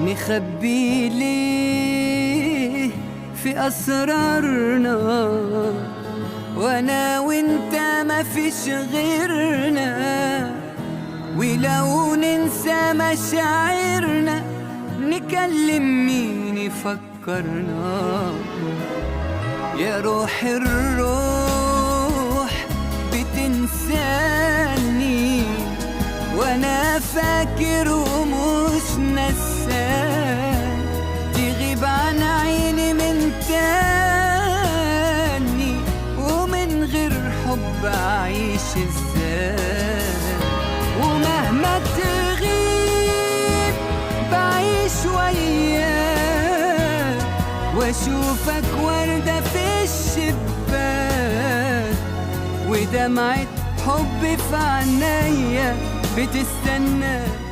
نخبي ليه في أسرارنا، وأنا وأنت مفيش غيرنا، ولو ننسى مشاعرنا نكلم مين يفكرنا. يا روح الروح بتنساني وانا فاكر ومش نسان، تغيب عن عيني من تاني، ومن غير حب اعيش ازاي؟ ومهما تغيب بعيش وياك، واشوفك وردة في الشباك، ودمعة حب في عينيا بتستناك.